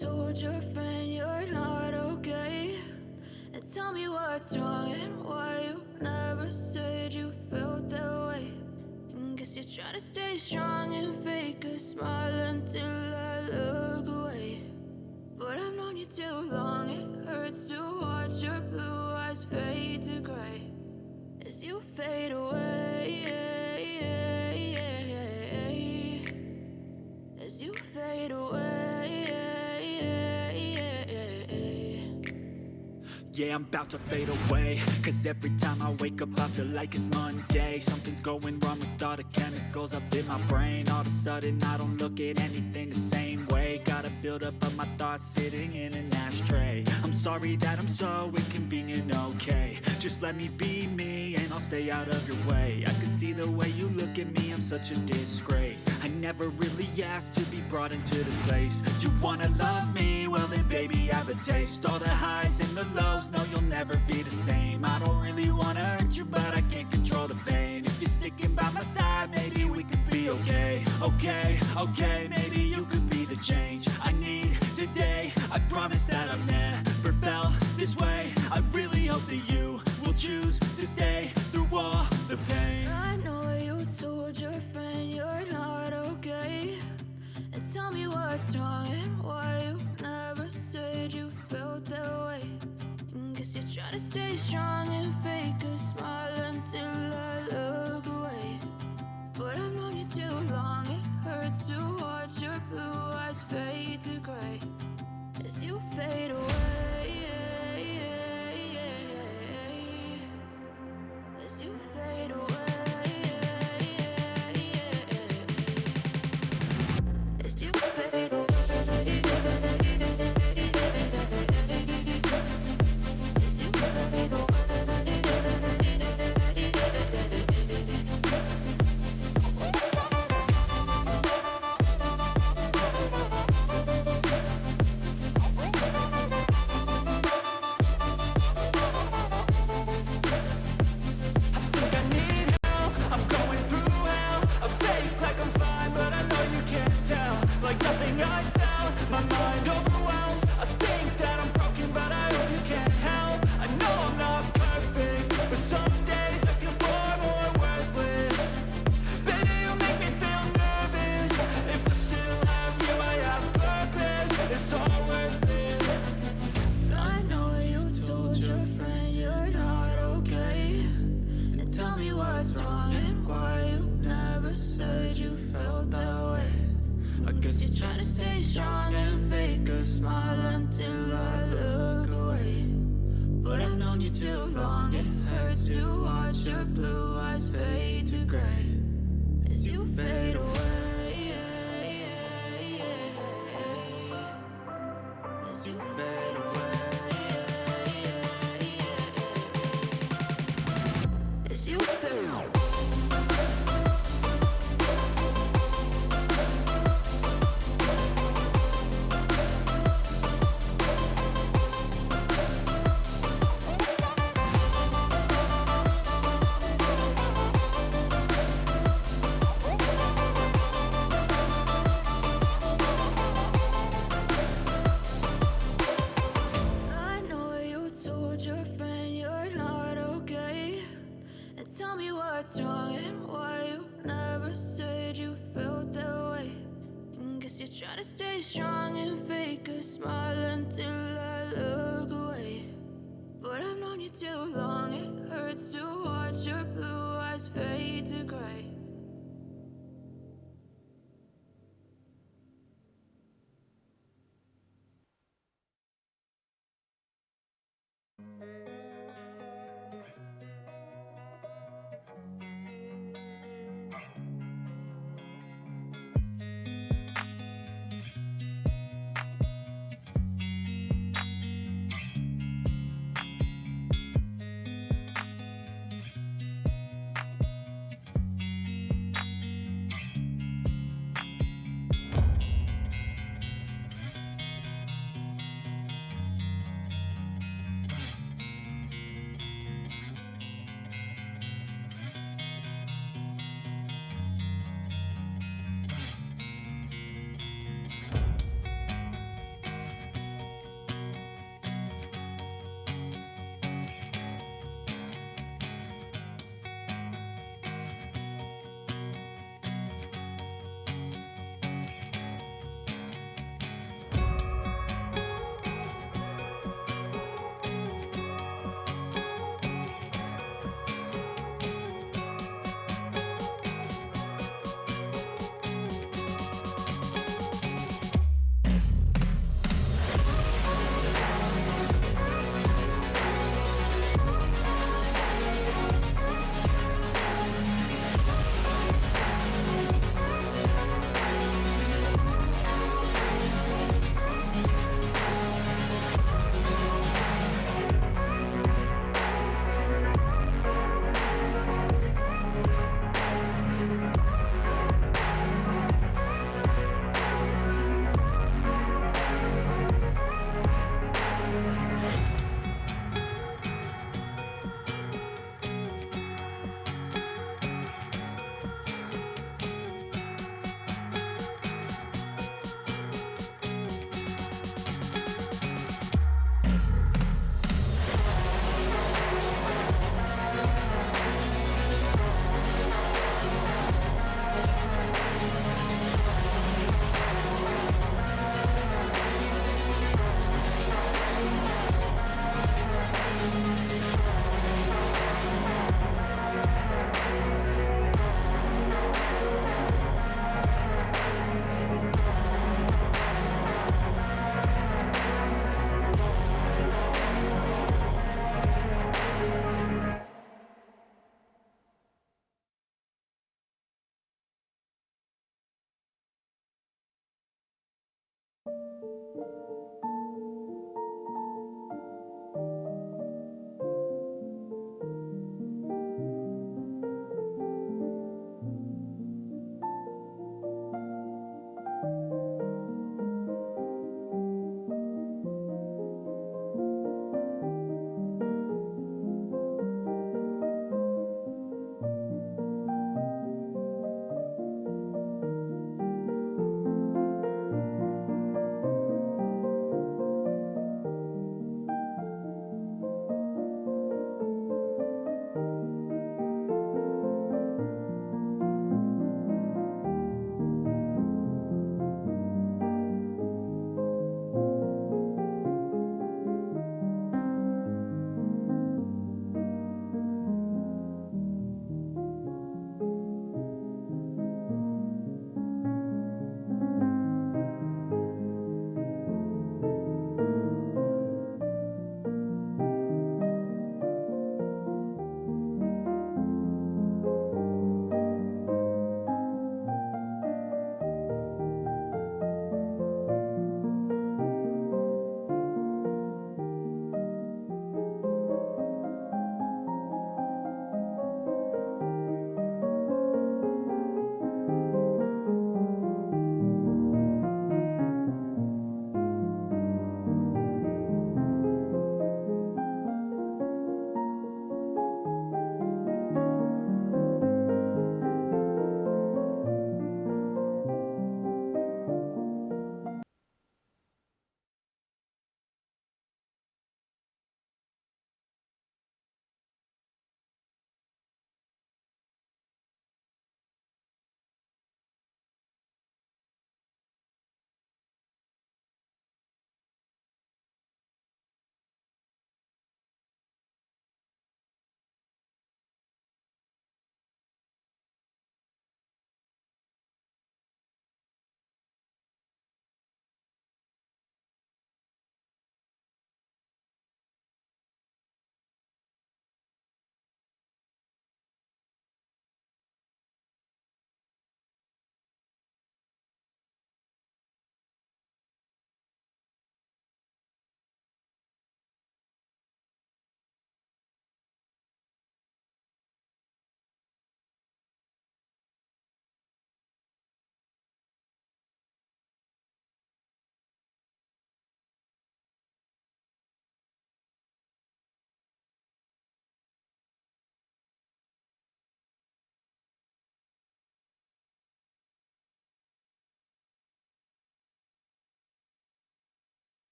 told your friend you're not okay. And tell me what's wrong and why you never said you felt that way. And guess you're trying to stay strong and fake a smile until I look away. But I've known you too long, it hurts to watch your blue eyes fade to gray as you fade away. As you fade away. Yeah, I'm about to fade away, cause every time I wake up I feel like it's Monday. Something's going wrong with all the chemicals up in my brain. All of a sudden I don't look at anything the same way. Got a buildup of my thoughts sitting in an ashtray. I'm sorry that I'm so inconvenient, okay. Just let me be me and I'll stay out of your way. I can see the way you look at me, I'm such a disgrace. I never really asked to be brought into this place. You wanna love me? Well then baby I have a taste. All the highs and the lows, no you'll never be the same. I don't really wanna hurt you but I can't control the pain. If you're sticking by my side maybe we could be okay. Okay, maybe you could be the change I need today. I promise that I've never felt this way. I really hope that you will choose to stay through all the pain. I know you told your friend you're not okay. And tell me what's wrong and why you never said you felt that way. And guess you're trying to stay strong and fake a smile until I look away. But I've known you too long, it hurts to watch your blue eyes fade to gray as you fade away. As you fade away. As you fade away.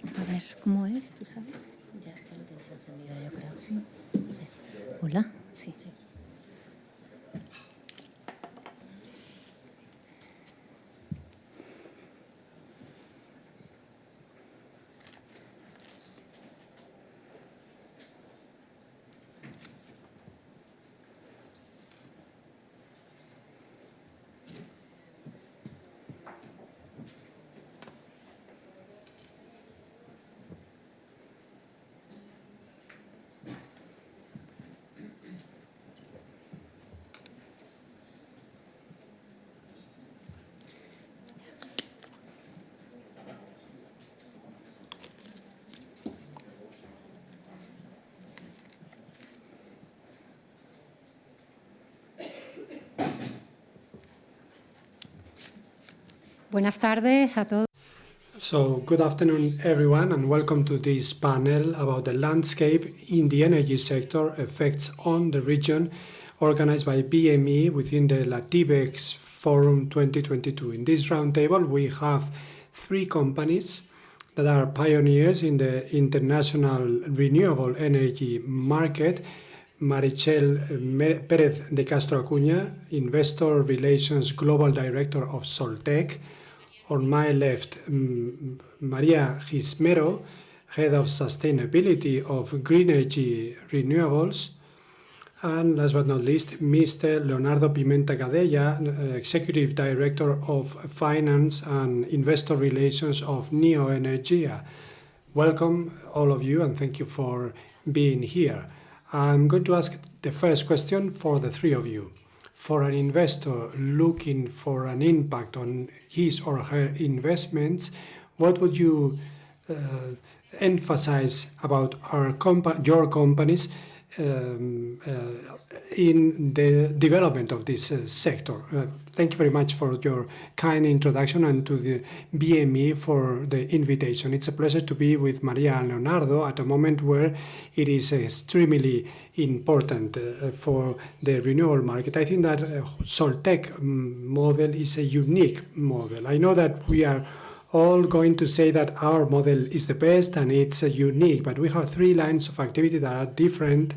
A ver, ¿cómo es? ¿Tú sabes? Ya lo tienes encendido, yo creo. Sí. Sí. Hola. Sí. Sí. Buenas tardes a todos. So, good afternoon, everyone, and welcome to this panel about the landscape in the energy sector effects on the region, organized by BME within the Latibex Forum 2022. In this roundtable, we have 3 companies that are pioneers in the international renewable energy market. Meritxell Pérez de Castro-Acuña, Investor Relations Global Director of Soltec. On my left, María Gismero, Head of Sustainability of Grenergy Renovables. And last but not least, Mr. Leonardo Pimenta Gadelha, Executive Director of Finance and Investor Relations of Neoenergía. Welcome, all of you, and thank you for being here. I'm going to ask the first question for the 3 of you. For an investor looking for an impact on his or her investments, what would you emphasize about your companies in the development of this sector? Thank you very much for your kind introduction and to the BME for the invitation. It's a pleasure to be with María and Leonardo at a moment where it is extremely important for the renewable market. I think that Soltec model is a unique model. I know that we are all going to say that our model is the best and it's unique, but we have 3 lines of activity that are different.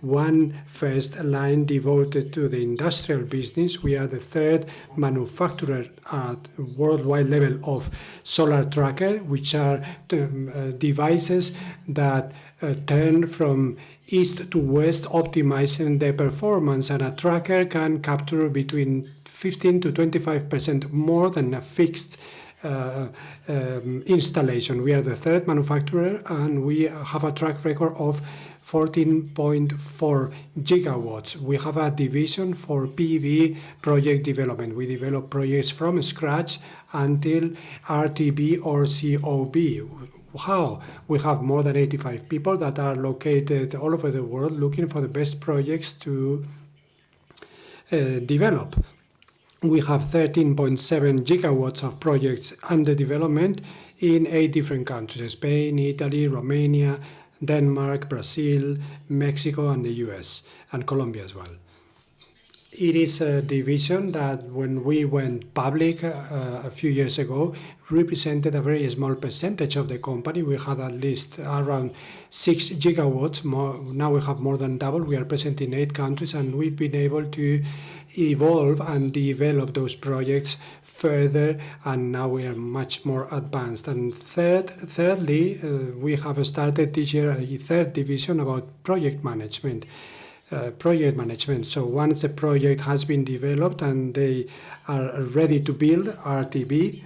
One first line devoted to the industrial business. We are the 3rd manufacturer at worldwide level of solar tracker, which are devices that turn from east to west, optimizing the performance, and a tracker can capture between 15 to 25% more than a fixed installation. We are the 3rd manufacturer, and we have a track record of 14.4 gigawatts. We have a division for PV project development. We develop projects from scratch until RTB or COB. How? We have more than 85 people that are located all over the world looking for the best projects to develop. We have 13.7 gigawatts of projects under development in 8 different countries: Spain, Italy, Romania, Denmark, Brazil, Mexico, and the US, and Colombia as well. It is a division that, when we went public a few years ago, represented a very small percentage of the company. We had at least around 6 gigawatts. Now we have more than double. We are present in 8 countries, and we've been able to evolve and develop those projects further, and now we are much more advanced. And thirdly, we have started this year a 3rd division about project management. So once a project has been developed and they are ready to build RTB,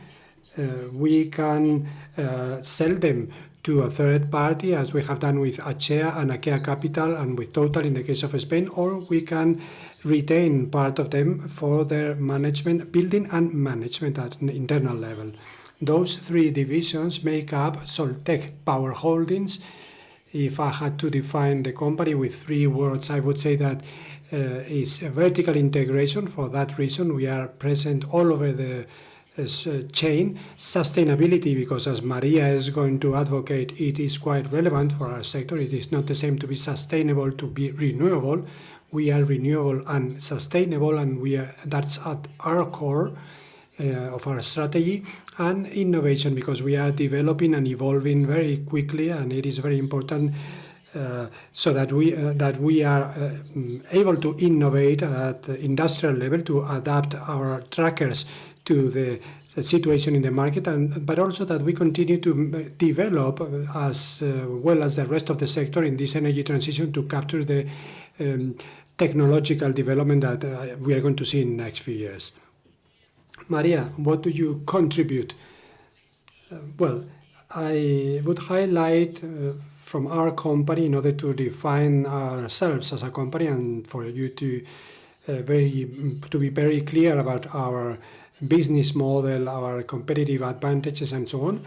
we can sell them to a 3rd party, as we have done with Achea and Akea Capital and with Total in the case of Spain, or we can retain part of them for their management, building and management at an internal level. Those 3 divisions make up Soltec Power Holdings. If I had to define the company with 3 words, I would say that is a vertical integration. For that reason, we are present all over the chain. Sustainability, because as Maria is going to advocate, it is quite relevant for our sector. It is not the same to be sustainable to be renewable. We are renewable and sustainable, and that's at our core. of our strategy, and innovation, because we are developing and evolving very quickly, and it is very important so that we are able to innovate at the industrial level to adapt our trackers to the situation in the market, but also that we continue to develop as well as the rest of the sector in this energy transition to capture the technological development that we are going to see in the next few years. Maria, what do you contribute? Well, I would highlight from our company, in order to define ourselves as a company and for you to be very clear about our business model, our competitive advantages, and so on.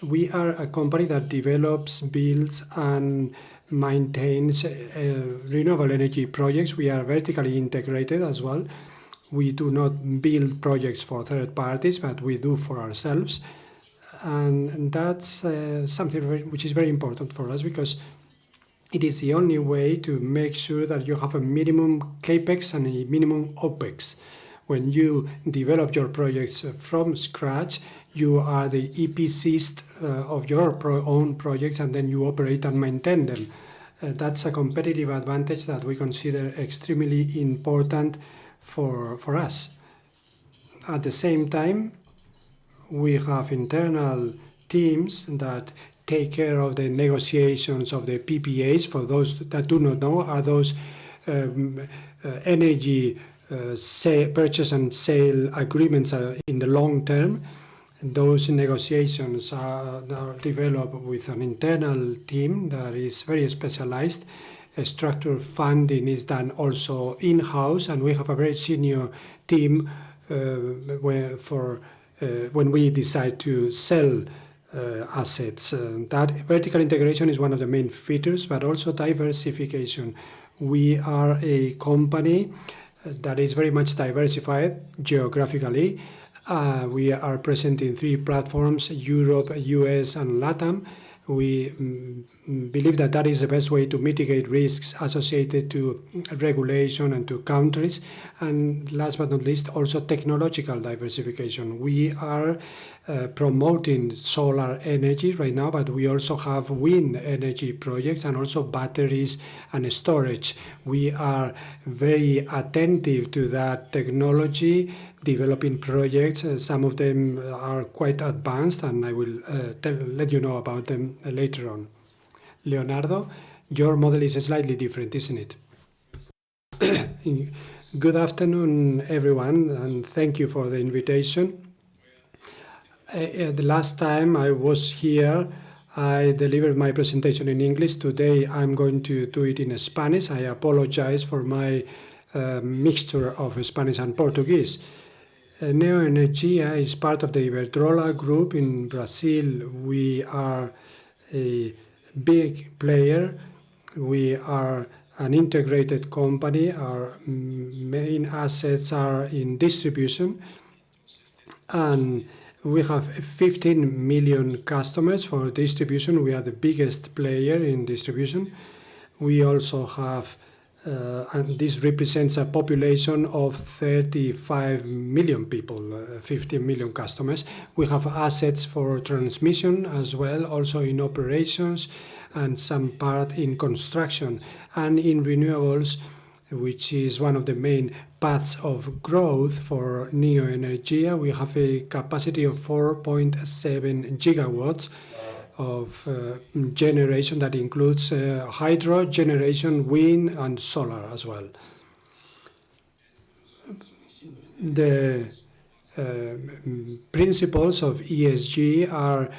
We are a company that develops, builds, and maintains renewable energy projects. We are vertically integrated as well. We do not build projects for third parties, but we do for ourselves. And that's something which is very important for us, because it is the only way to make sure that you have a minimum capex and a minimum opex. When you develop your projects from scratch, you are the EPCist of your own projects, and then you operate and maintain them. That's a competitive advantage that we consider extremely important for us. At the same time, we have internal teams that take care of the negotiations of the PPAs. For those that do not know, are those energy purchase and sale agreements in the long term. Those negotiations are developed with an internal team that is very specialized. Structural funding is done also in-house, and we have a very senior team when we decide to sell assets. That vertical integration is one of the main features, but also diversification. We are a company that is very much diversified geographically. We are present in 3 platforms: Europe, US, and LATAM. We believe that that is the best way to mitigate risks associated to regulation and to countries. And last but not least, also technological diversification. We are promoting solar energy right now, but we also have wind energy projects and also batteries and storage. We are very attentive to that technology, developing projects. Some of them are quite advanced, and I will let you know about them later on. Leonardo, your model is slightly different, isn't it? Good afternoon, everyone, and thank you for the invitation. The last time I was here, I delivered my presentation in English. Today I'm going to do it in Spanish. I apologize for my mixture of Spanish and Portuguese. Neoenergía is part of the Iberdrola group in Brazil. We are a big player. We are an integrated company. Our main assets are in distribution, and we have 15 million customers for distribution. We are the biggest player in distribution. We also have and this represents a population of 35 million people, 15 million customers. We have assets for transmission as well, also in operations, and some part in construction. And in renewables, which is one of the main paths of growth for Neoenergía, we have a capacity of 4.7 gigawatts of generation that includes hydro generation, wind, and solar as well. The principles of ESG are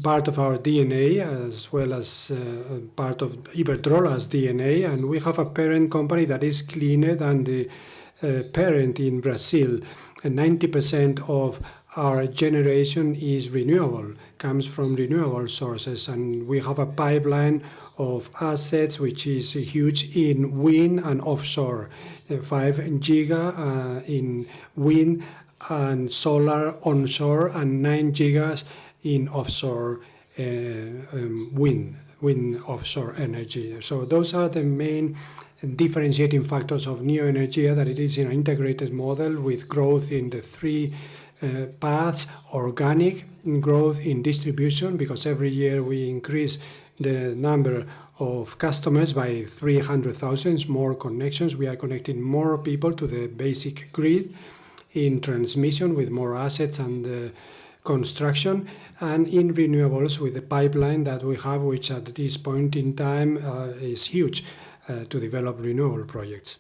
part of our DNA, as well as part of Iberdrola's DNA, and we have a parent company that is cleaner than the parent in Brazil. And 90% of our generation is renewable, comes from renewable sources, and we have a pipeline of assets which is huge in wind and offshore, 5 giga in wind and solar onshore, and 9 gigas in offshore wind offshore energy. So those are the main differentiating factors of Neoenergía, that it is an integrated model with growth in the 3 paths: organic growth in distribution, because every year we increase the number of customers by 300,000, more connections. We are connecting more people to the basic grid. In transmission with more assets and construction, and in renewables with the pipeline that we have, which at this point in time is huge to develop renewable projects.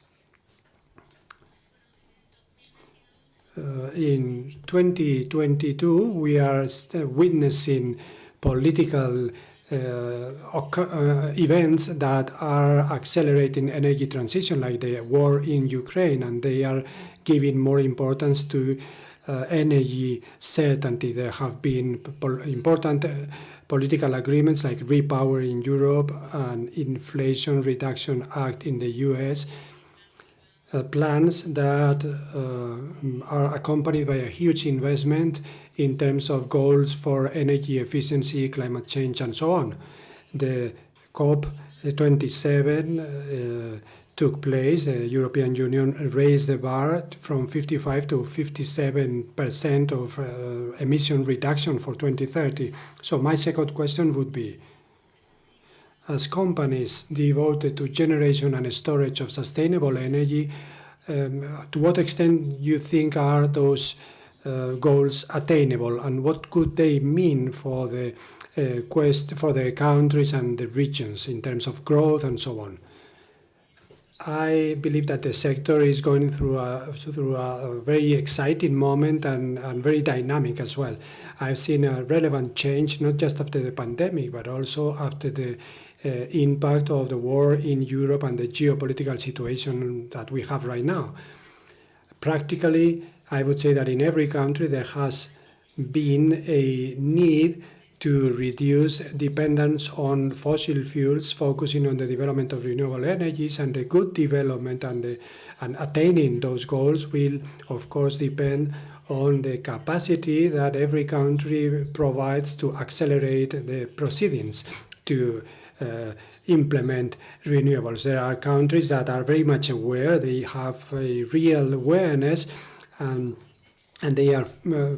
In 2022, we are witnessing political events that are accelerating energy transition, like the war in Ukraine, and they are giving more importance to energy certainty. There have been important political agreements like Repower in Europe and Inflation Reduction Act in the US, plans that are accompanied by a huge investment in terms of goals for energy efficiency, climate change, and so on. The COP27 took place. The European Union raised the bar from 55 to 57% of emission reduction for 2030. So my second question would be, as companies devoted to generation and storage of sustainable energy, to what extent you think are those goals attainable, and what could they mean for the quest for the countries and the regions in terms of growth and so on? I believe that the sector is going through a very exciting moment and very dynamic as well. I've seen a relevant change, not just after the pandemic, but also after the impact of the war in Europe and the geopolitical situation that we have right now. Practically, I would say that in every country there has been a need to reduce dependence on fossil fuels, focusing on the development of renewable energies, and the good development and attaining those goals will, of course, depend on the capacity that every country provides to accelerate the proceedings to implement renewables. There are countries that are very much aware, they have a real awareness, and they are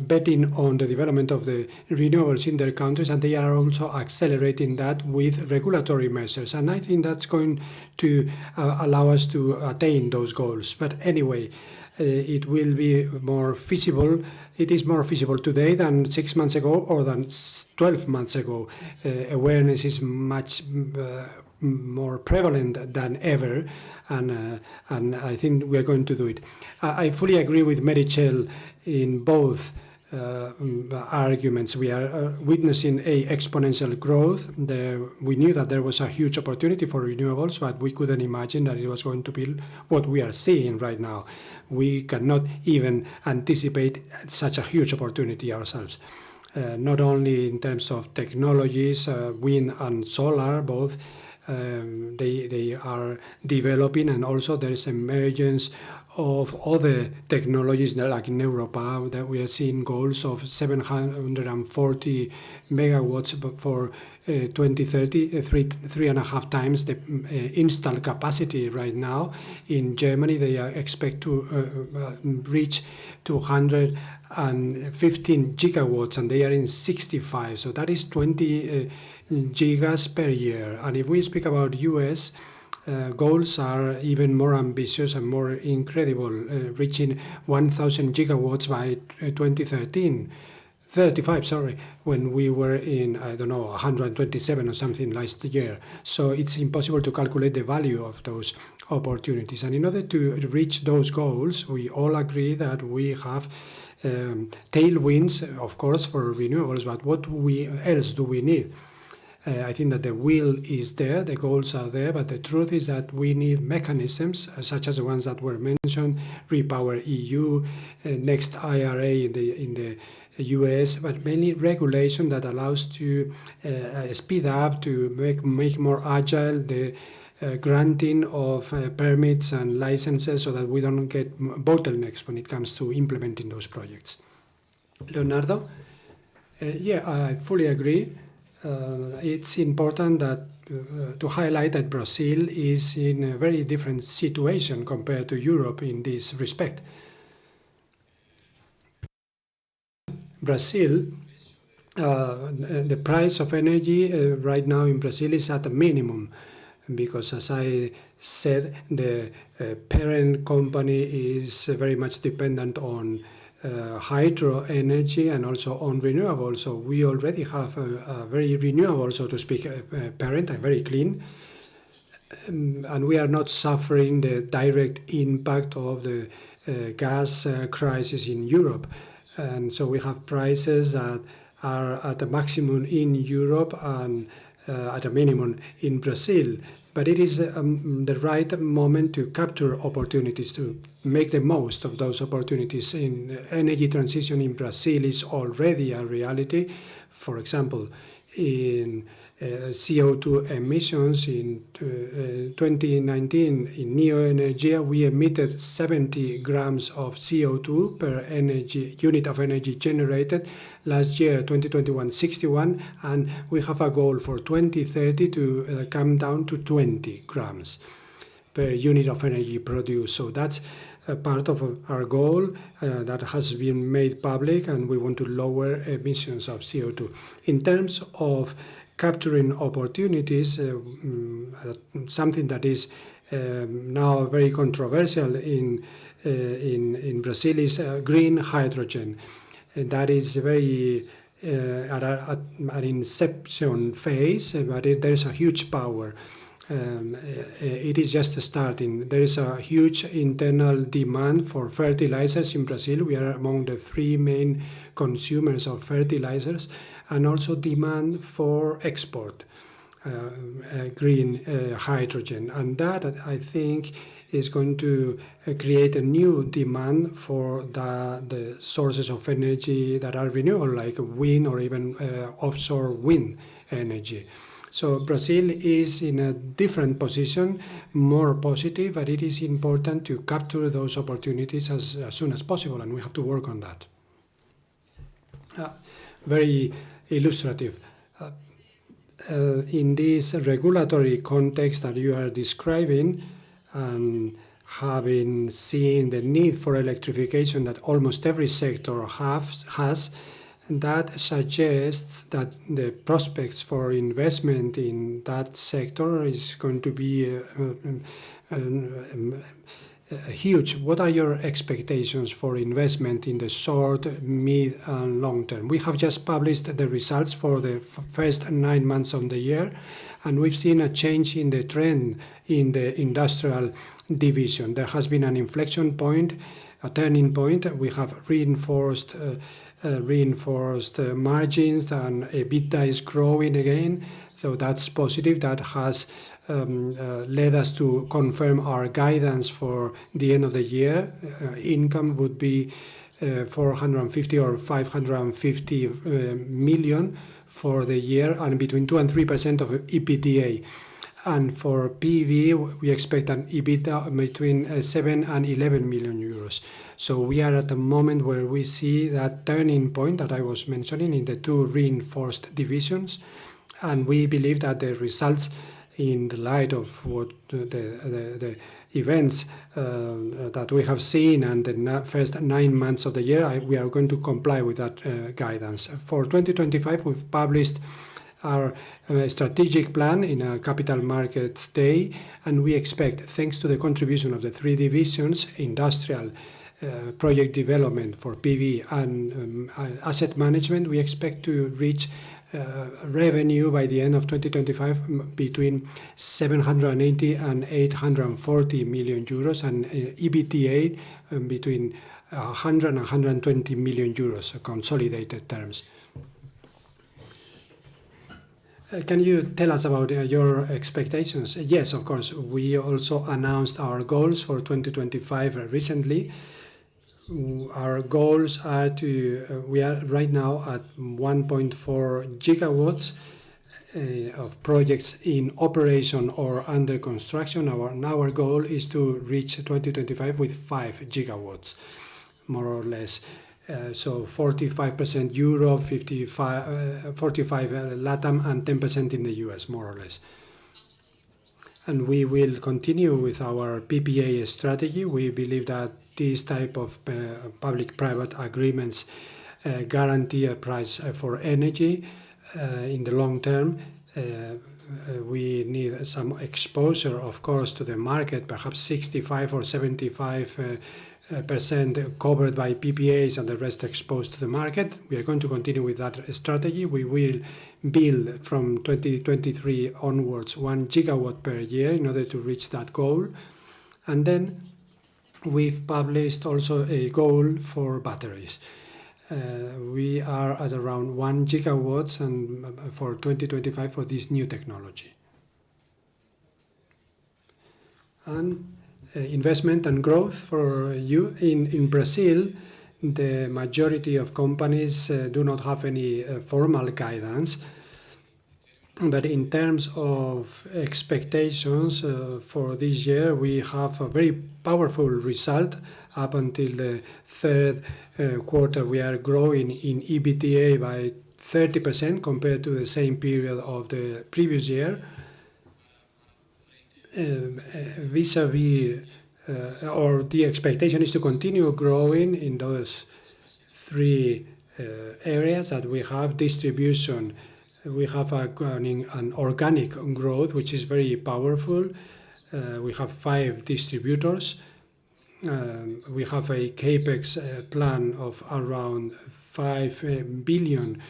betting on the development of the renewables in their countries, and they are also accelerating that with regulatory measures. And I think that's going to allow us to attain those goals. But anyway, it will be more feasible. It is more feasible today than 6 months ago or than 12 months ago. Awareness is much more prevalent than ever, and I think we are going to do it. I fully agree with Meritxell in both arguments. We are witnessing a exponential growth. We knew that there was a huge opportunity for renewables, but we couldn't imagine that it was going to be what we are seeing right now. We cannot even anticipate such a huge opportunity ourselves. Not only in terms of technologies, wind and solar, both they are developing, and also there is emergence of other technologies like Neuropower, that we are seeing goals of 740 megawatts for 2030, three and a half times the installed capacity right now. In Germany, they expect to reach 215 gigawatts, and they are in 65. So that is 20 gigas per year. And if we speak about US, goals are even more ambitious and more incredible, reaching 1,000 gigawatts by 2035, when we were in, 127 or something last year. So it's impossible to calculate the value of those opportunities. And in order to reach those goals, we all agree that we have tailwinds, of course, for renewables, but what else do we need? I think that the will is there, the goals are there, but the truth is that we need mechanisms such as the ones that were mentioned, Repower EU, next IRA in the US, but mainly regulation that allows to speed up, to make more agile the granting of permits and licenses, so that we don't get bottlenecks when it comes to implementing those projects. Leonardo? I fully agree. It's important that to highlight that Brazil is in a very different situation compared to Europe in this respect. Brazil, the price of energy right now in Brazil is at a minimum, because as I said, the parent company is very much dependent on hydro energy and also on renewables. So we already have a very renewable, so to speak, parent, and very clean. And we are not suffering the direct impact of the gas crisis in Europe. And so we have prices that are at a maximum in Europe and at a minimum in Brazil. But it is the right moment to capture opportunities, to make the most of those opportunities. In energy transition in Brazil is already a reality. For example, in CO2 emissions in 2019 in Neoenergía, we emitted 70 grams of CO2 per unit of energy generated. Last year, 2021, 61, and we have a goal for 2030 to come down to 20 grams per unit of energy produced. So that's a part of our goal that has been made public, and we want to lower emissions of CO2. In terms of capturing opportunities, something that is now very controversial in Brazil is green hydrogen. And that is very at an inception phase, but there is a huge power. It is just starting. There is a huge internal demand for fertilizers in Brazil. We are among the 3 main consumers of fertilizers, and also demand for export green hydrogen. And that, I think, is going to create a new demand for the sources of energy that are renewable, like wind or even offshore wind energy. So Brazil is in a different position, more positive, but it is important to capture those opportunities as soon as possible, and we have to work on that. Very illustrative. In this regulatory context that you are describing, and having seen the need for electrification that almost every sector has, that suggests that the prospects for investment in that sector is going to be huge. What are your expectations for investment in the short, mid, and long term? We have just published the results for the first 9 months of the year, and we've seen a change in the trend in the industrial division. There has been an inflection point, a turning point. We have reinforced margins, and EBITDA is growing again. So that's positive. That has led us to confirm our guidance for the end of the year. Income would be 450 or 550 million for the year, and between 2 and 3% of EBITDA. And for PV, we expect an EBITDA between 7 and 11 million euros. So we are at the moment where we see that turning point that I was mentioning in the 2 reinforced divisions, and we believe that the results, in the light of what the events that we have seen and the first 9 months of the year, we are going to comply with that guidance. For 2025, we've published our strategic plan in a capital markets day, and we expect, thanks to the contribution of the 3 divisions, industrial, project development for PV, and asset management, we expect to reach revenue by the end of 2025 between 780 and 840 million euros, and EBITDA between 100 and 120 million euros, consolidated terms. Can you tell us about your expectations? Yes, of course. We also announced our goals for 2025 recently. Our goals are we are right now at 1.4 gigawatts of projects in operation or under construction. Our goal is to reach 2025 with 5 gigawatts, more or less. So 45% Europe, 45 LATAM, and 10% in the US, more or less. And we will continue with our PPA strategy. We believe that these type of public-private agreements guarantee a price for energy in the long term. We need some exposure, of course, to the market, perhaps 65 or 75% covered by PPAs and the rest exposed to the market. We are going to continue with that strategy. We will build from 2023 onwards 1 gigawatt per year in order to reach that goal. And then we've published also a goal for batteries. We are at around 1 gigawatts and for 2025 for this new technology. And investment and growth for you. In Brazil, the majority of companies do not have any formal guidance. But in terms of expectations for this year, we have a very powerful result. Up until the third quarter, we are growing in EBITDA by 30% compared to the same period of the previous year. Vis-a-vis, or the expectation is to continue growing in those three areas that we have. Distribution, we have an organic growth, which is very powerful. We have 5 distributors. We have a capex plan of around 5 billion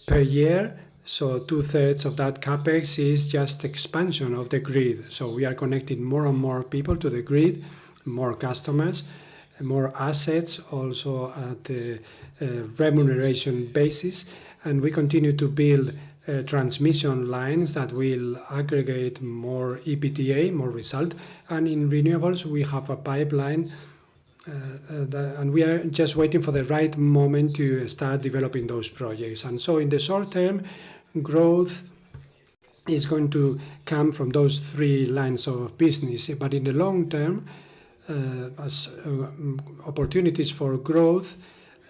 per year. So 2/3 of that capex is just expansion of the grid. So we are connecting more and more people to the grid, more customers, more assets, also at the remuneration basis. And we continue to build transmission lines that will aggregate more EBITDA, more result. And in renewables, we have a pipeline, and we are just waiting for the right moment to start developing those projects. And so in the short term, growth is going to come from those 3 lines of business. But in the long term, as opportunities for growth,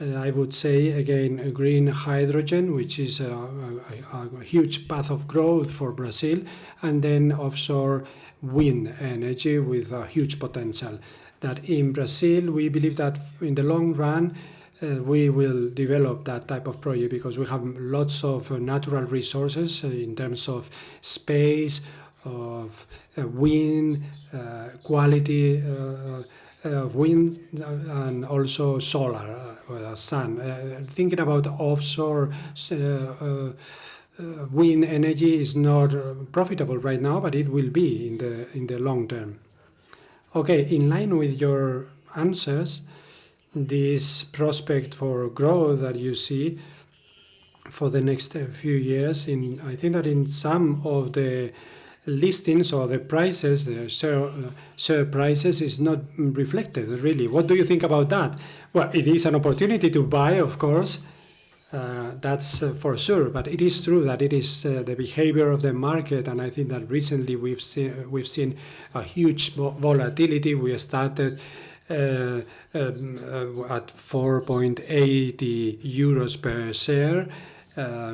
I would say, again, green hydrogen, which is a huge path of growth for Brazil, and then offshore wind energy with a huge potential. That in Brazil, we believe that in the long run, we will develop that type of project because we have lots of natural resources in terms of space, of wind, quality of wind, and also solar, sun. Thinking about offshore wind energy is not profitable right now, but it will be in the long term. Okay, in line with your answers, this prospect for growth that you see for the next few years, I think that in some of the listings or the prices, the share prices is not reflected really. What do you think about that? Well, it is an opportunity to buy, of course, that's for sure, but it is true that it is the behavior of the market, and I think that recently we've seen a huge volatility. We started at 4.80 euros per share.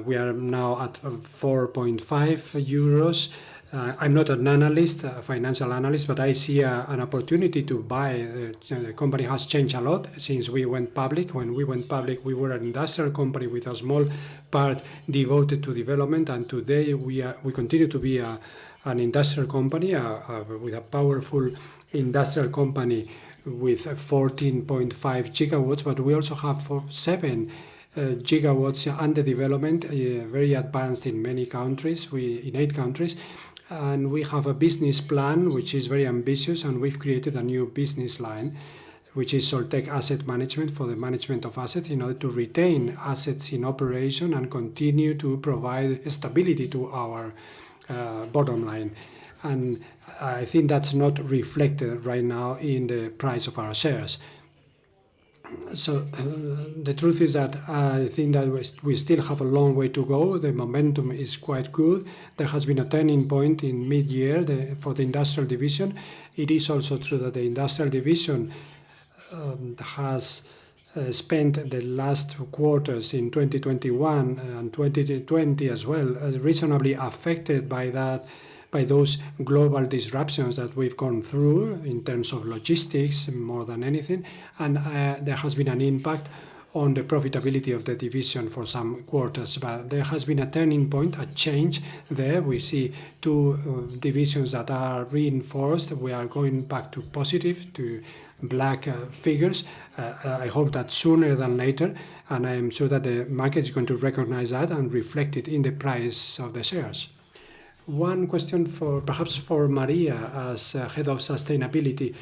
We are now at 4.5 euros. I'm not an analyst, a financial analyst, but I see an opportunity to buy. The company has changed a lot since we went public. When we went public, we were an industrial company with a small part devoted to development, and today we continue to be an industrial company with a powerful industrial company with 14.5 gigawatts, but we also have 7 gigawatts under development, very advanced in many countries, in 8 countries. And we have a business plan which is very ambitious, and we've created a new business line, which is Soltec Asset Management, for the management of assets in order to retain assets in operation and continue to provide stability to our bottom line. And I think that's not reflected right now in the price of our shares. So the truth is that I think that we still have a long way to go. The momentum is quite good. There has been a turning point in mid-year for the industrial division. It is also true that the industrial division has spent the last quarters in 2021 and 2020 as well, reasonably affected by that by those global disruptions that we've gone through in terms of logistics more than anything, and there has been an impact on the profitability of the division for some quarters. But there has been a turning point, a change there. We see two divisions that are reinforced. We are going back to positive, to black figures. I hope that sooner than later, and I am sure that the market is going to recognize that and reflect it in the price of the shares. One question perhaps for Maria as head of sustainability.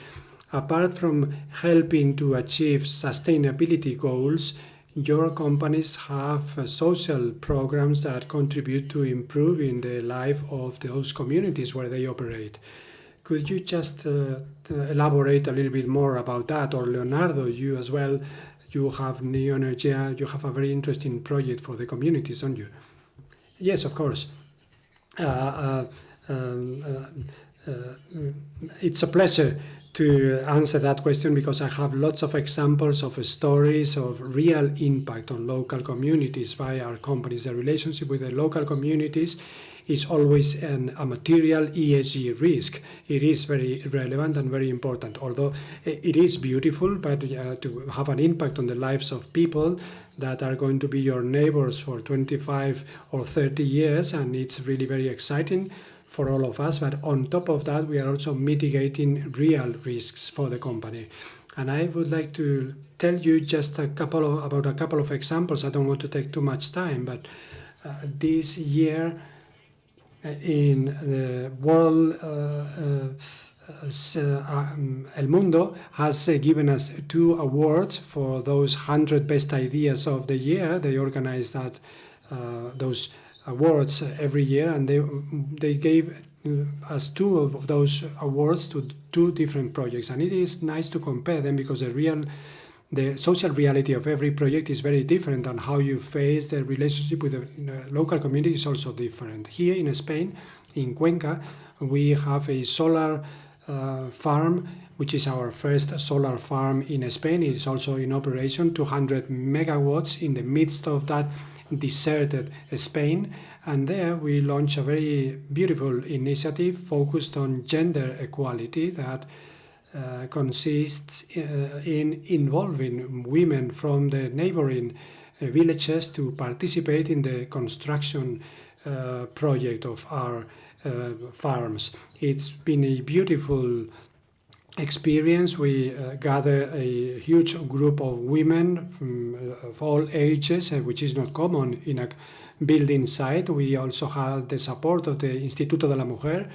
Apart from helping to achieve sustainability goals, your companies have social programs that contribute to improving the life of those communities where they operate. Could you just elaborate a little bit more about that? Or Leonardo, you as well, you have Neoenergía, you have a very interesting project for the communities, don't you? Yes, of course. It's a pleasure to answer that question because I have lots of examples of stories of real impact on local communities by our companies. The relationship with the local communities is always a material ESG risk. It is very relevant and very important, although it is beautiful, but to have an impact on the lives of people that are going to be your neighbors for 25 or 30 years, and it's really very exciting for all of us. But on top of that, we are also mitigating real risks for the company. And I would like to tell you just about a couple of examples. I don't want to take too much time, but this year in the world, El Mundo has given us 2 awards for those 100 best ideas of the year. They organize those awards every year, and they gave us 2 of those awards to 2 different projects. And it is nice to compare them because the social reality of every project is very different, and how you face the relationship with the local community is also different. Here in Spain, in Cuenca, we have a solar farm, which is our first solar farm in Spain. It is also in operation, 200 megawatts in the midst of that deserted Spain. And there we launched a very beautiful initiative focused on gender equality that consists in involving women from the neighboring villages to participate in the construction project of our farms. It's been a beautiful experience. We gather a huge group of women of all ages, which is not common in a building site. We also had the support of the Instituto de la Mujer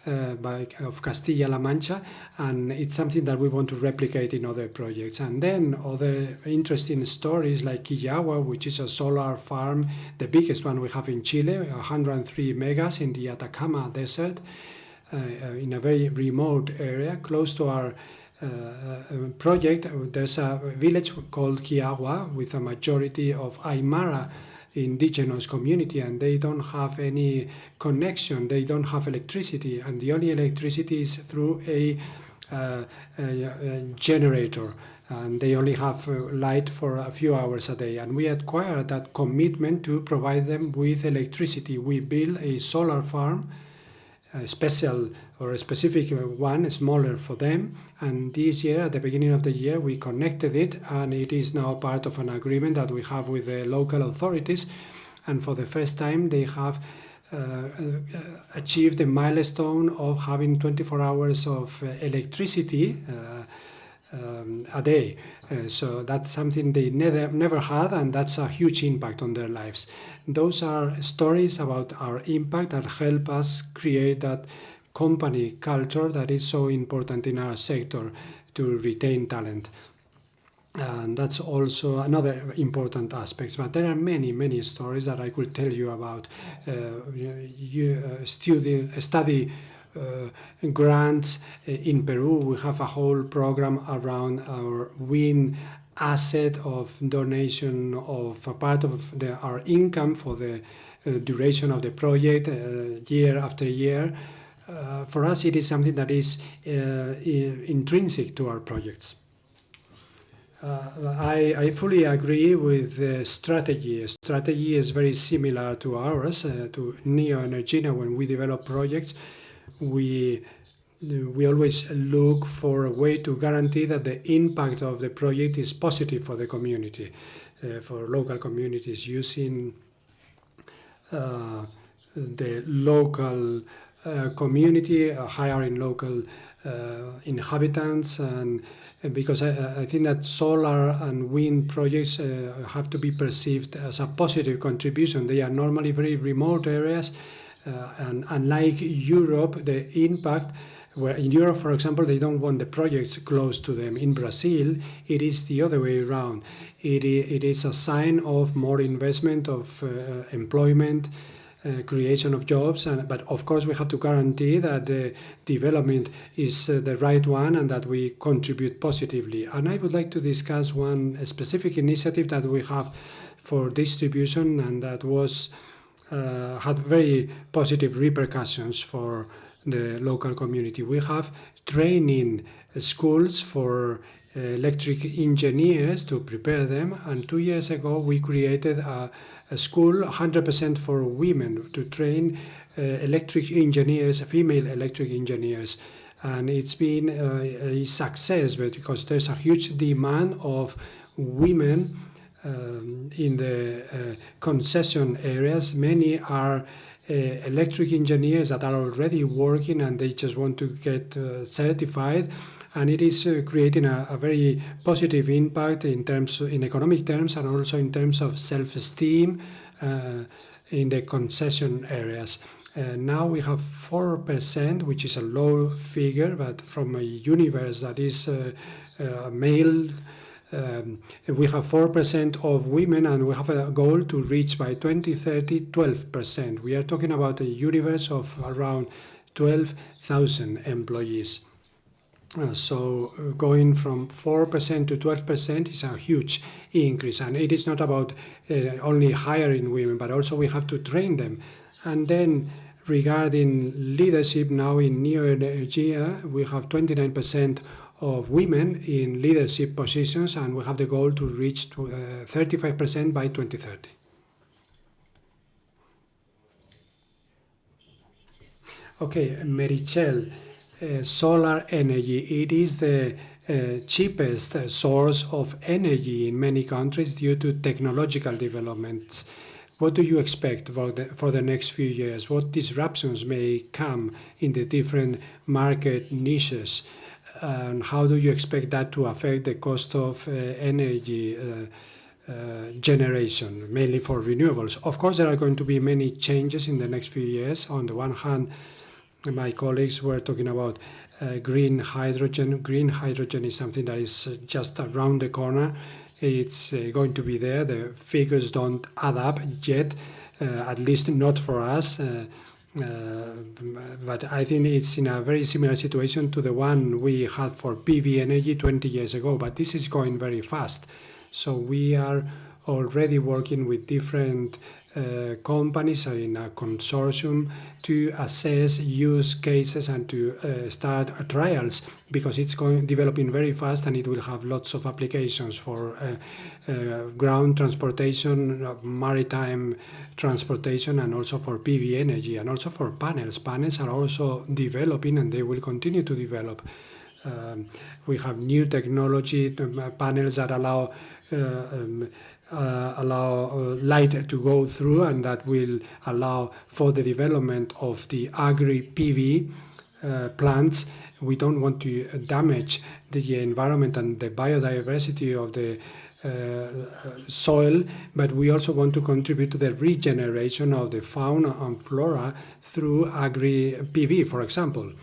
of Castilla-La Mancha, and it's something that we want to replicate in other projects. And then other interesting stories like Quillagua, which is a solar farm, the biggest one we have in Chile, 103 megas in the Atacama Desert, in a very remote area close to our project. There's a village called Quillagua with a majority of Aymara indigenous community, and they don't have any connection, they don't have electricity, and the only electricity is through a generator, and they only have light for a few hours a day. And we acquired that commitment to provide them with electricity. We built a solar farm, a special or a specific one, smaller for them, and this year, at the beginning of the year, we connected it, and it is now part of an agreement that we have with the local authorities. And for the first time, they have achieved the milestone of having 24 hours of electricity a day. So that's something they never had, and that's a huge impact on their lives. Those are stories about our impact that help us create that company culture that is so important in our sector to retain talent. And that's also another important aspect. But there are many, many stories that I could tell you about. Study grants in Peru. We have a whole program around our wind asset of donation of a part of our income for the duration of the project, year after year. For us, it is something that is intrinsic to our projects. I fully agree with the strategy. Strategy is very similar to ours, to Neoenergía. When we develop projects, we always look for a way to guarantee that the impact of the project is positive for the community, for local communities, using the local community, hiring local inhabitants, and because I think that solar and wind projects have to be perceived as a positive contribution. They are normally very remote areas, and unlike Europe, the impact, where in Europe, for example, they don't want the projects close to them. In Brazil, it is the other way around. It is a sign of more investment, of employment, creation of jobs, but of course we have to guarantee that the development is the right one and that we contribute positively. And I would like to discuss one specific initiative that we have for distribution, and that was had very positive repercussions for the local community. We have training schools for electric engineers to prepare them, and 2 years ago we created a school 100% for women to train electric engineers, female electric engineers, and it's been a success because there's a huge demand of women in the concession areas. Many are electric engineers that are already working and they just want to get certified, and it is creating a very positive impact in economic terms, and also in terms of self-esteem in the concession areas. Now we have 4%, which is a low figure, but from a universe that is male, we have 4% of women, and we have a goal to reach by 2030 12%. We are talking about a universe of around 12,000 employees. So going from 4% to 12% is a huge increase, and it is not about only hiring women, but also we have to train them. And then regarding leadership, now in Neoenergía, we have 29% of women in leadership positions, and we have the goal to reach 35% by 2030. Okay, Meritxell, solar energy. It is the cheapest source of energy in many countries due to technological developments. What do you expect for the next few years? What disruptions may come in the different market niches? And how do you expect that to affect the cost of energy generation, mainly for renewables? Of course, there are going to be many changes in the next few years. On the one hand, my colleagues were talking about green hydrogen. Green hydrogen is something that is just around the corner. It's going to be there. The figures don't add up yet, at least not for us. But I think it's in a very similar situation to the one we had for PV energy 20 years ago. But this is going very fast. So we are already working with different companies in a consortium to assess use cases and to start trials, because it's developing very fast, and it will have lots of applications for ground transportation, maritime transportation, and also for PV energy, and also for panels. Panels are also developing, and they will continue to develop. We have new technology, panels that allow light to go through, and that will allow for the development of the agri-PV plants. We don't want to damage the environment and the biodiversity of the soil, but we also want to contribute to the regeneration of the fauna and flora through agri-PV, for example.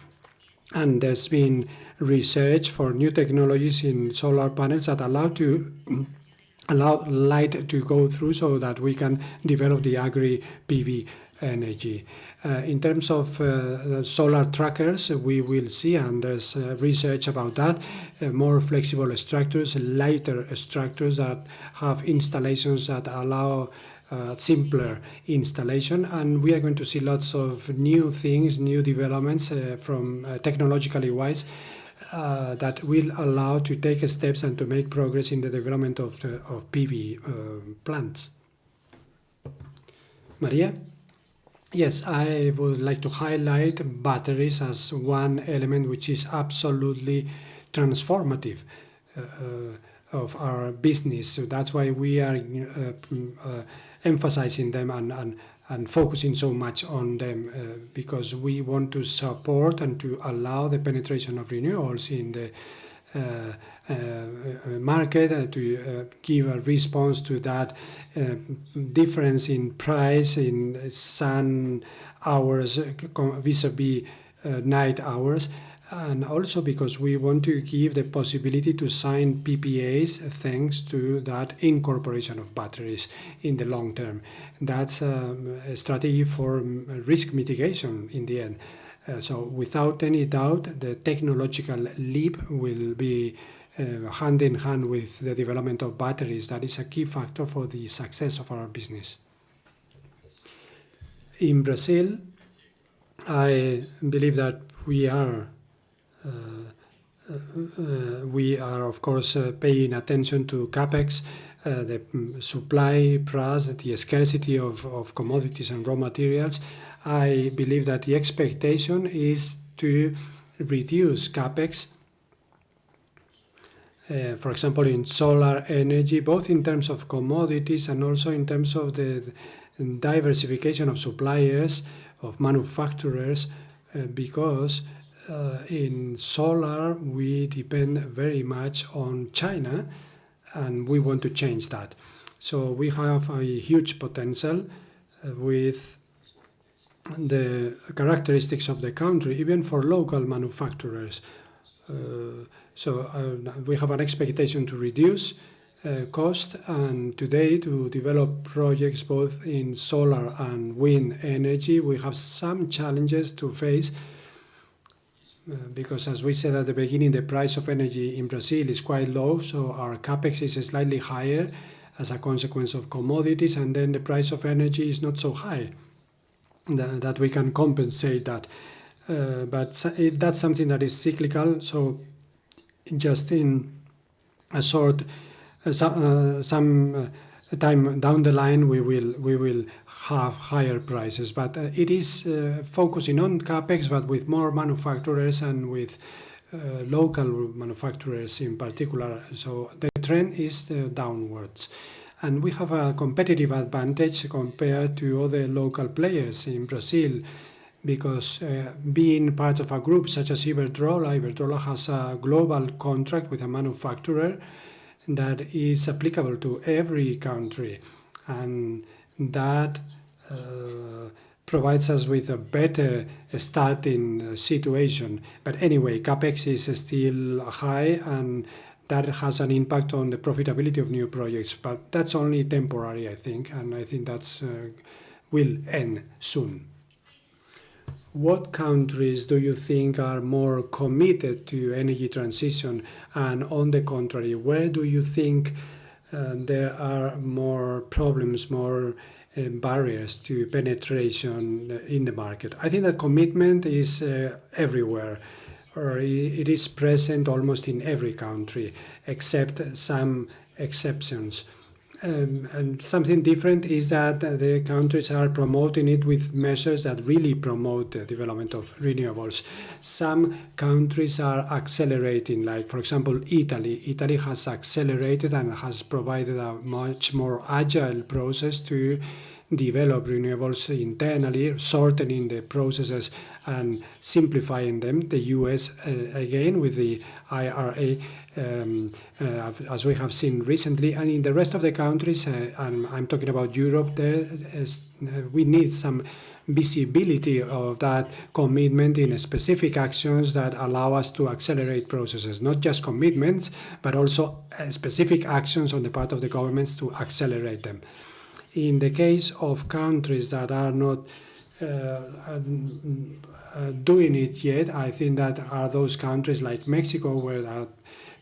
And there's been research for new technologies in solar panels that allow light to go through, so that we can develop the agri-PV energy. In terms of solar trackers, we will see, and there's research about that, more flexible structures, lighter structures that have installations that allow simpler installation, and we are going to see lots of new things, new developments from technologically wise, that will allow to take steps and to make progress in the development of PV plants. María? Yes, I would like to highlight batteries as one element which is absolutely transformative of our business. So that's why we are emphasizing them and focusing so much on them because we want to support and to allow the penetration of renewables in the market to give a response to that difference in price in sun hours vis-a-vis night hours, and also because we want to give the possibility to sign PPAs thanks to that incorporation of batteries in the long term. That's a strategy for risk mitigation in the end. So without any doubt, the technological leap will be hand in hand with the development of batteries. That is a key factor for the success of our business. In Brazil, I believe that we are of course paying attention to capex, the supply plus the scarcity of commodities and raw materials. I believe that the expectation is to reduce capex, for example, in solar energy, both in terms of commodities and also in terms of the diversification of suppliers, of manufacturers, because in solar we depend very much on China, and we want to change that. So we have a huge potential with the characteristics of the country, even for local manufacturers. We have an expectation to reduce cost, and today to develop projects both in solar and wind energy. We have some challenges to face because, as we said at the beginning, the price of energy in Brazil is quite low, so our capex is slightly higher as a consequence of commodities, and then the price of energy is not so high that we can compensate that. But that's something that is cyclical, so just in a short some time down the line we will have higher prices, but it is focusing on capex, but with more manufacturers and with local manufacturers in particular. So the trend is downwards, and we have a competitive advantage compared to other local players in Brazil, because being part of a group such as Iberdrola has a global contract with a manufacturer that is applicable to every country, and that provides us with a better starting situation. But anyway, capex is still high, and that has an impact on the profitability of new projects, but that's only temporary, I think, and I think that's will end soon. What countries do you think are more committed to energy transition? And on the contrary, where do you think there are more problems, more barriers to penetration in the market? I think that commitment is everywhere, or it is present almost in every country, except some exceptions. And something different is that the countries are promoting it with measures that really promote the development of renewables. Some countries are accelerating, like, for example, Italy. Italy has accelerated and has provided a much more agile process to develop renewables internally, shortening the processes and simplifying them. The US, again, with the IRA, as we have seen recently, and in the rest of the countries, and I'm talking about Europe, we need some visibility of that commitment in specific actions that allow us to accelerate processes, not just commitments, but also specific actions on the part of the governments to accelerate them. In the case of countries that are not doing it yet, I think that are those countries like Mexico, where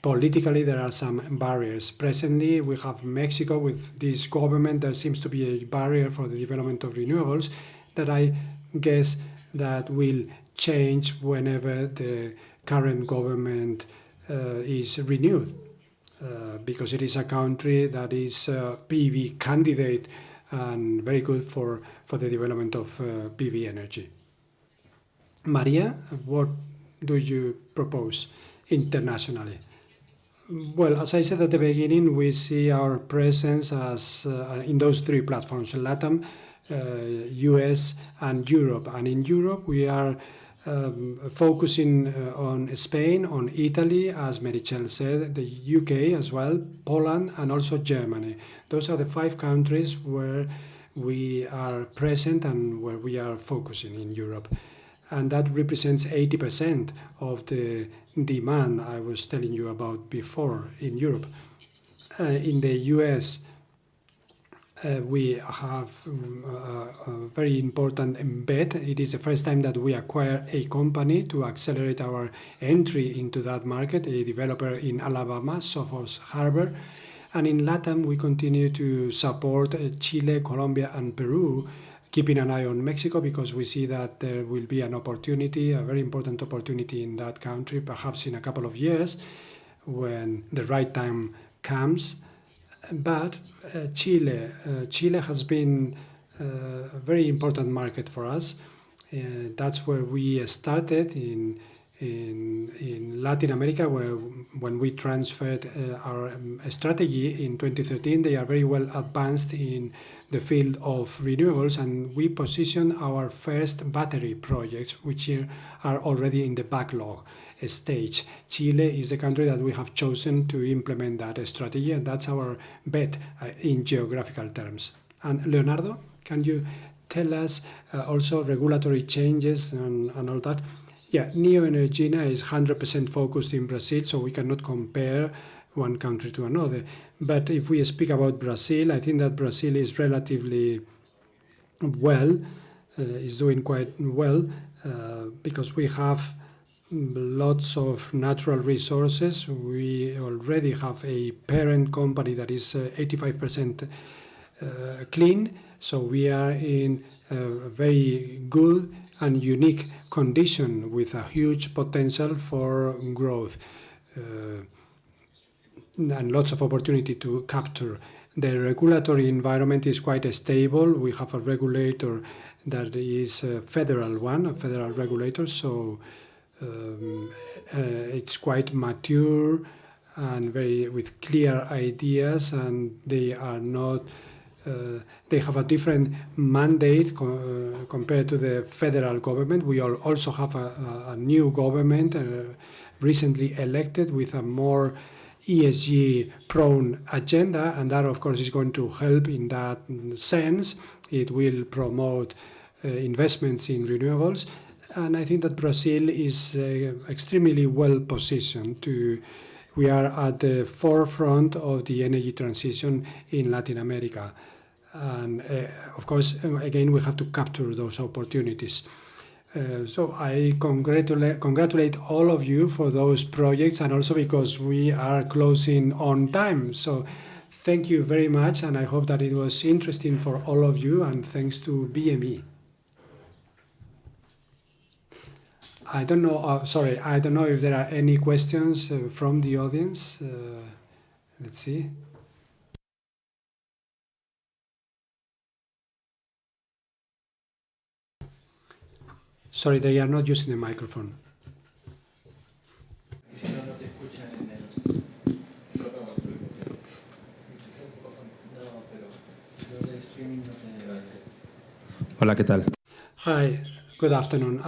politically there are some barriers. Presently, we have Mexico with this government. There seems to be a barrier for the development of renewables that I guess that will change whenever the current government is renewed. Because it is a country that is PV candidate and very good for the development of PV energy. María, what do you propose internationally? Well, as I said at the beginning, we see our presence as in those three platforms: LATAM, US, and Europe. And in Europe, we are focusing on Spain, on Italy, as Meritxell said, the UK as well, Poland, and also Germany. Those are the 5 countries where we are present and where we are focusing in Europe. And that represents 80% of the demand I was telling you about before in Europe. In the US, we have a very important bet. It is the first time that we acquire a company to accelerate our entry into that market, a developer in Alabama, Sohos Harbor. And in LATAM, we continue to support Chile, Colombia, and Peru, keeping an eye on Mexico because we see that there will be an opportunity, a very important opportunity in that country, perhaps in a couple of years when the right time comes. But Chile has been a very important market for us. That's where we started in Latin America, when we transferred our strategy in 2013. They are very well advanced in the field of renewables, and we position our first battery projects, which are already in the backlog stage. Chile is the country that we have chosen to implement that strategy, and that's our bet in geographical terms. And Leonardo, can you tell us also regulatory changes and all that? Yeah, Neoenergía is 100% focused in Brazil, so we cannot compare one country to another. But if we speak about Brazil, I think that Brazil is relatively well, is doing quite well, because we have lots of natural resources. We already have a parent company that is 85% clean, so we are in a very good and unique condition with a huge potential for growth and lots of opportunity to capture. The regulatory environment is quite stable. We have a regulator that is a federal regulator, so it's quite mature and very with clear ideas, and they are not. They have a different mandate compared to the federal government. We also have a new government recently elected with a more ESG-prone agenda, and that, of course, is going to help in that sense. It will promote investments in renewables, and I think that Brazil is extremely well positioned to. We are at the forefront of the energy transition in Latin America. And of course, again, we have to capture those opportunities. So I congratulate all of you for those projects, and also because we are closing on time. So thank you very much, and I hope that it was interesting for all of you, and thanks to BME. I don't know, sorry, I don't know if there are any questions from the audience. Let's see. Sorry, they are not using the microphone. Hola, ¿qué tal? Hi, good afternoon.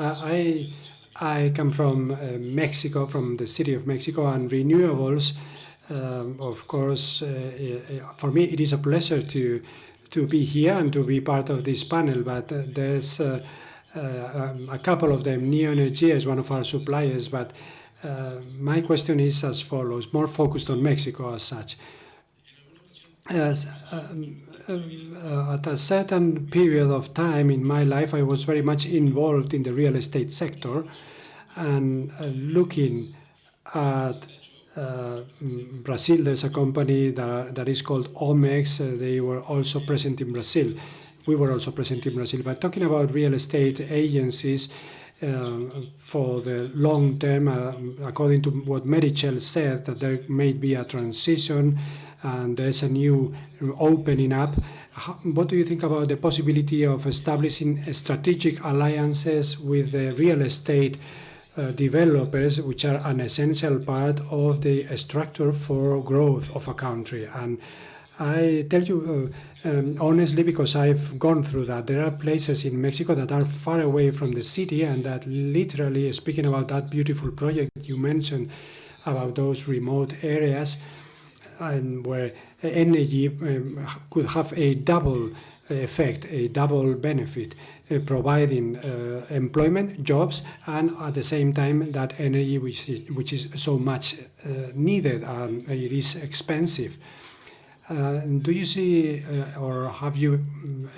I come from Mexico, from the city of Mexico, and renewables, of course, for me it is a pleasure to be here and to be part of this panel, but there's a couple of them. Neoenergía is one of our suppliers, but my question is as follows, more focused on Mexico as such. At a certain period of time in my life, I was very much involved in the real estate sector, and looking at Brazil, there's a company that is called Omex. They were also present in Brazil. We were also present in Brazil. But talking about real estate agencies for the long term, according to what Meritxell said, that there may be a transition and there's a new opening up. What do you think about the possibility of establishing strategic alliances with the real estate developers, which are an essential part of the structure for growth of a country? And I tell you honestly, because I've gone through that, there are places in Mexico that are far away from the city, and that literally, speaking about that beautiful project you mentioned about those remote areas, and where energy could have a double effect, a double benefit, providing employment, jobs, and at the same time that energy which is so much needed and it is expensive. Do you see or have you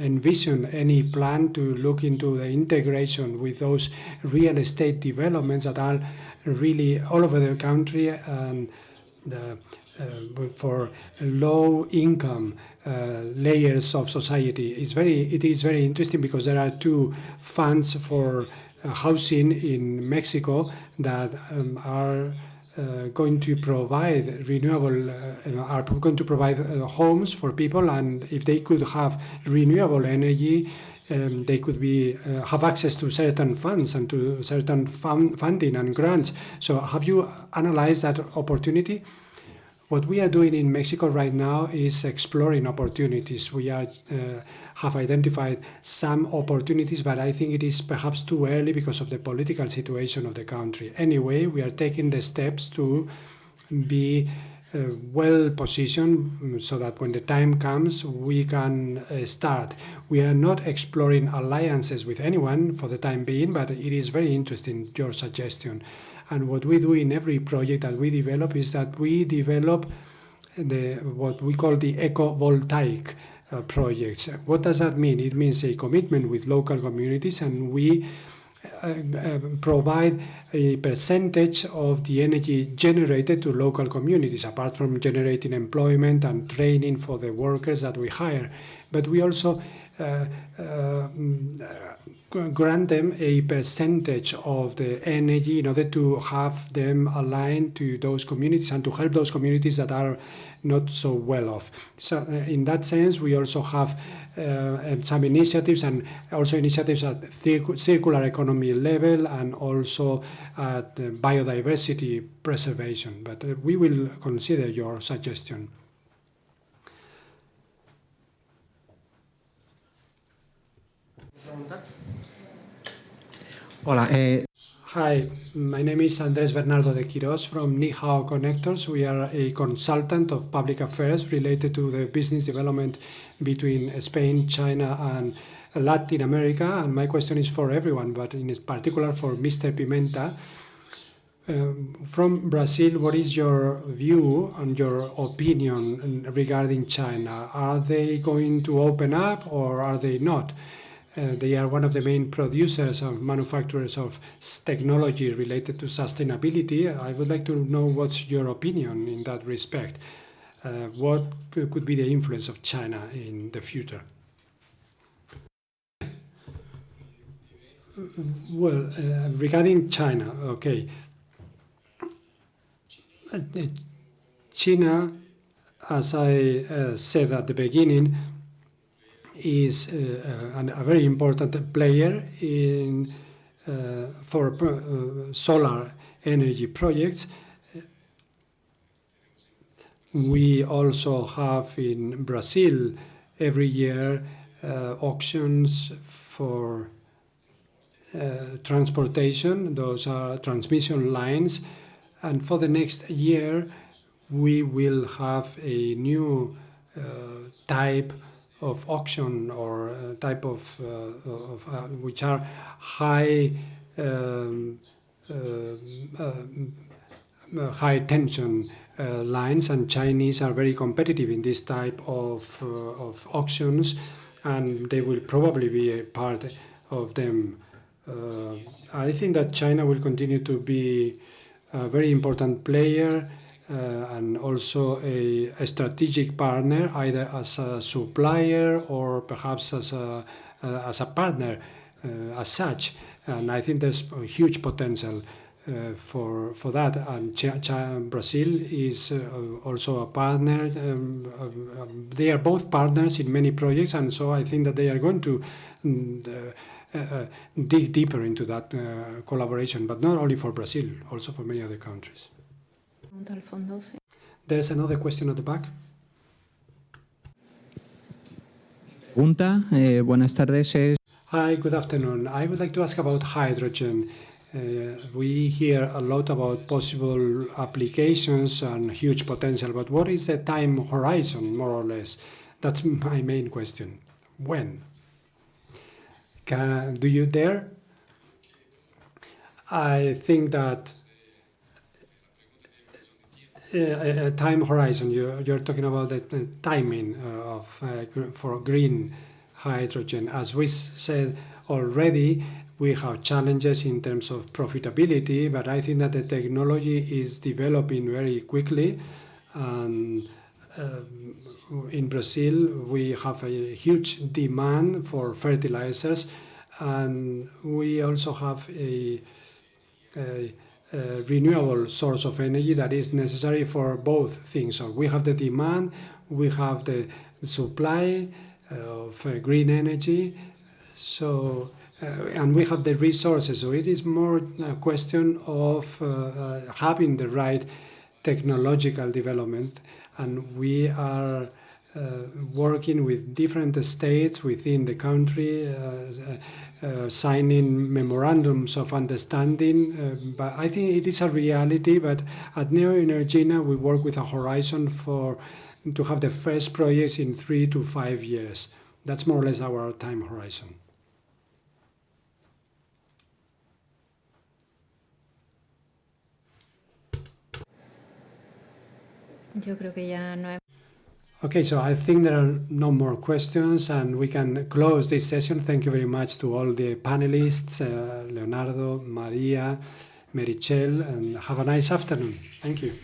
envisioned any plan to look into the integration with those real estate developments that are really all over the country and for low income layers of society? It is very interesting because there are two funds for housing in Mexico that are going to provide homes for people, and if they could have renewable energy, they could have access to certain funds and to certain funding and grants. So have you analyzed that opportunity? What we are doing in Mexico right now is exploring opportunities. We have identified some opportunities, but I think it is perhaps too early because of the political situation of the country. Anyway, we are taking the steps to be well positioned so that when the time comes, we can start. We are not exploring alliances with anyone for the time being, but it is very interesting, your suggestion. And what we do in every project that we develop is that we develop what we call the eco-voltaic projects. What does that mean? It means a commitment with local communities, and we provide a percentage of the energy generated to local communities, apart from generating employment and training for the workers that we hire. But we also grant them a percentage of the energy in order to have them aligned to those communities and to help those communities that are not so well off. So in that sense, we also have some initiatives, and also initiatives at circular economy level and also at biodiversity preservation. But we will consider your suggestion. Hola. Hi, my name is Andrés Bernardo de Quiroz from Nihao Connectors. We are a consultant of public affairs related to the business development between Spain, China, and Latin America. And my question is for everyone, but in particular for Mr. Pimenta. From Brazil, what is your view and your opinion regarding China? Are they going to open up or are they not? They are one of the main producers and manufacturers of technology related to sustainability. I would like to know what's your opinion in that respect. What could be the influence of China in the future? Well, regarding China, okay. China, as I said at the beginning, is a very important player for solar energy projects. We also have in Brazil every year auctions for transportation. Those are transmission lines. And for the next year, we will have a new type of auction or type of which are high tension lines, and Chinese are very competitive in this type of auctions, and they will probably be a part of them. I think that China will continue to be a very important player and also a strategic partner, either as a supplier or perhaps as a partner as such. And I think there's a huge potential for that. And Brazil is also a partner. They are both partners in many projects, and so I think that they are going to dig deeper into that collaboration, but not only for Brazil, also for many other countries. There's another question at the back. Pregunta, buenas tardes. Hi, good afternoon. I would like to ask about hydrogen. We hear a lot about possible applications and huge potential, but what is the time horizon, more or less? That's my main question. When? Do you dare? I think that a time horizon, you're talking about the timing for green hydrogen. As we said already, we have challenges in terms of profitability, but I think that the technology is developing very quickly. And in Brazil, we have a huge demand for fertilizers, and we also have a renewable source of energy that is necessary for both things. So we have the demand, we have the supply of green energy, so and we have the resources. So it is more a question of having the right technological development, and we are working with different states within the country, signing memorandums of understanding. But I think it is a reality. But at Neoenergía, we work with a horizon to have the first projects in 3 to 5 years. That's more or less our time horizon. Yo creo que ya no hay. Okay, so I think there are no more questions, and we can close this session. Thank you very much to all the panelists, Leonardo, María, Meritxell, and have a nice afternoon. Thank you.